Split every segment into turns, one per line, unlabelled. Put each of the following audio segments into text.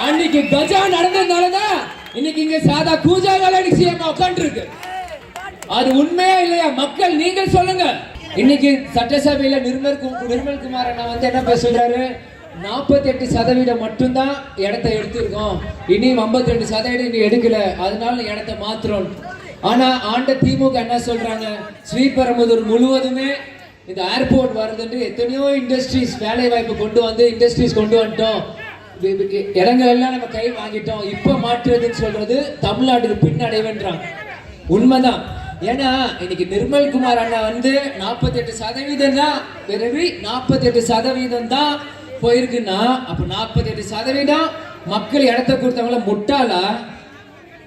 அன்னைக்கு கஜா நடந்ததுனாலதான் இன்னைக்கு இங்க சாதா கூஜாவால சிஎம் உட்கார்ந்து இருக்கு. அது உண்மையா இல்லையா? மக்கள் நீங்கள் சொல்லுங்க. இன்னைக்கு சட்டசபையில நிர்மல் குமார் அண்ணா வந்து என்ன பேசுறாரு? 48% மட்டும்தான் இடத்தை எடுத்திருக்கோம், இனி 52% இனி எடுக்கல, அதனால இடத்தை மாத்திரம். ஆனா ஆண்ட திமுக என்ன சொல்றாங்க? ஸ்ரீபெரும்புதூர் முழுவதுமே இந்த ஏர்போர்ட் வருதுன்னு எத்தனையோ இண்டஸ்ட்ரீஸ் வேலை வாய்ப்பு கொண்டு வந்து இண்டஸ்ட்ரீஸ் கொண்டு வந்துட்டோம், இடங்கள் எல்லாம் நம்ம கை வாங்கிட்டோம், இப்ப மாற்றுறதுன்னு சொல்றது தமிழ்நாட்டுக்கு பின்னடைவுன்றாங்க. உண்மைதான். ஏன்னா இன்னைக்கு நிர்மல் குமார் அண்ணா வந்து 48% தான், பிறகு 48% தான் போயிருக்குன்னா அப்ப 48% மக்கள் இடத்த கொடுத்தவங்கள முட்டாளா?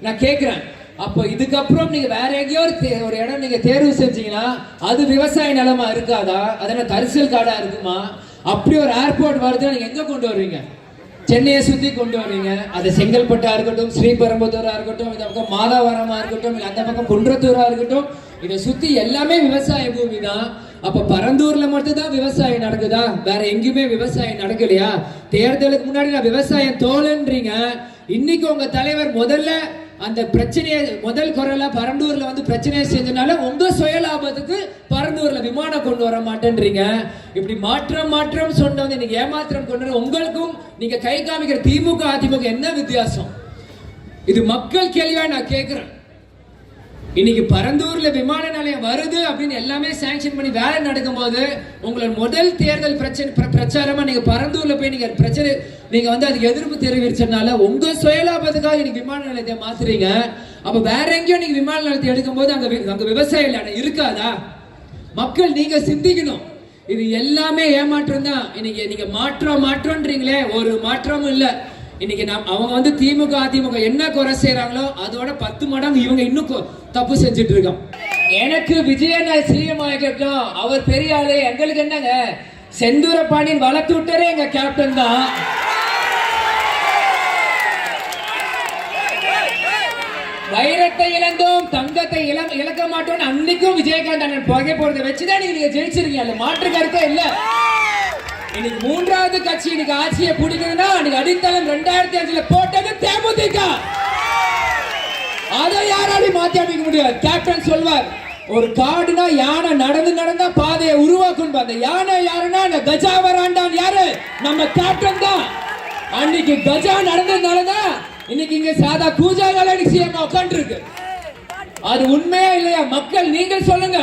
நான் கேட்கிறேன். அப்போ இதுக்கப்புறம் நீங்க வேற எங்கேயோ ஒரு இடம் நீங்க தேர்வு செஞ்சீங்கன்னா அது விவசாய நிலமா இருக்காதா? அதனால தரிசல் காடா இருக்குமா? அப்படி ஒரு ஏர்போர்ட் வருது, நீங்க எங்க கொண்டு வருவீங்க? சென்னையை சுத்தி கொண்டு வருவீங்க. அது செங்கல்பட்டா இருக்கட்டும், ஸ்ரீபெரும்புதூரா இருக்கட்டும், இந்த பக்கம் மாதாவரமா இருக்கட்டும், இல்ல அந்த பக்கம் குன்றத்தூரா இருக்கட்டும், இதை சுத்தி எல்லாமே விவசாய பூமி தான். அப்ப பரந்தூர்ல மட்டும் தான் விவசாயம் நடக்குதா? வேற எங்கேயுமே விவசாயம் நடக்கலையா? தேர்தலுக்கு முன்னாடி நான் விவசாயம் தோழன்றீங்க. இன்னைக்கு உங்க தலைவர் முதல்ல அந்த பிரச்சனையை முதல் குரலா பரந்தூர்ல வந்து பிரச்சனையை செஞ்சனால உங்க சுய லாபத்துக்கு பரந்தூர்ல விமானம் கொண்டு வர மாட்டேன்றீங்க. இப்படி மாற்றம் சொன்னவங்க நீங்க ஏமாற்றம் கொண்டு உங்களுக்கும் நீங்க கை காமிக்கிற திமுக அதிமுக என்ன வித்தியாசம்? இது மக்கள் கேள்வியா நான் கேட்கிறேன். இன்னைக்கு பரந்தூர்ல விமான நிலையம் வருது அப்படின்னு எல்லாமே சாங்ஷன் பண்ணி வேலை நடக்கும் போது உங்களோட முதல் தேர்தல் பிரச்சாரமா நீங்க பரந்தூர்ல போய் நீங்க பிரச்சனை நீங்க வந்து அதுக்கு எதிர்ப்பு தெரிவிச்சனால உங்க சுயலாபத்துக்காக இன்னைக்கு விமான நிலையத்தை மாத்துறீங்க. அப்ப வேற எங்கேயோ நீங்க விமான நிலையத்தை எடுக்கும் போது அங்க விவசாய இடம் இருக்காதா? மக்கள் நீங்க சிந்திக்கணும். இது எல்லாமே ஏமாற்றம் தான். இன்னைக்கு நீங்க மாற்றம்ன்றீங்களே, ஒரு மாற்றமும் இல்ல. இன்னைக்கு அவங்க வந்து திமுக அதிமுக என்ன குறை செய்யறாங்களோ அதோட 10 மடங்கு இவங்க இன்னும் தப்பு செஞ்சுட்டு இருக்கோம். எனக்கு விஜயன் சிஎம் ஆகிட்டோம், அவர் பெரிய ஆளு, எங்களுக்கு என்னங்க? செந்தூர பாண்டியன் வளர்த்து விட்டாரே எங்க கேப்டன் தான். வைரத்தை இழந்தோம், தங்கத்தை இழக்க மாட்டோம். அன்னைக்கும் விஜயகாந்த் அண்ணன் புகை போறதை வச்சுதான் நீங்க ஜெயிச்சிருக்கீங்க. மாற்று கருத்தே இல்ல. இன்னைக்கு மூன்றாவது கட்சி இன்னைக்கு ஆட்சியை பிடிக்குதுன்னா அன்னைக்கு அடித்தளம் 2005 போட்டது தேமுதிக. அதை யாராலையும் மாத்தி அமைக்க முடியாது. கேப்டன் சொல்வார், ஒரு காடுனா யானை நடந்தா பாதையை உருவாக்கும். அந்த யானை யாருன்னா அந்த கஜா வராண்டான் யாரு? நம்ம கேப்டன் தான். அன்னைக்கு கஜா நடந்ததுனாலதான் இன்னைக்கு இங்க சாதா கூஜாவால சிஎம் உட்கார்ந்து இருக்கு. அது உண்மையா இல்லையா? மக்கள் நீங்கள் சொல்லுங்க.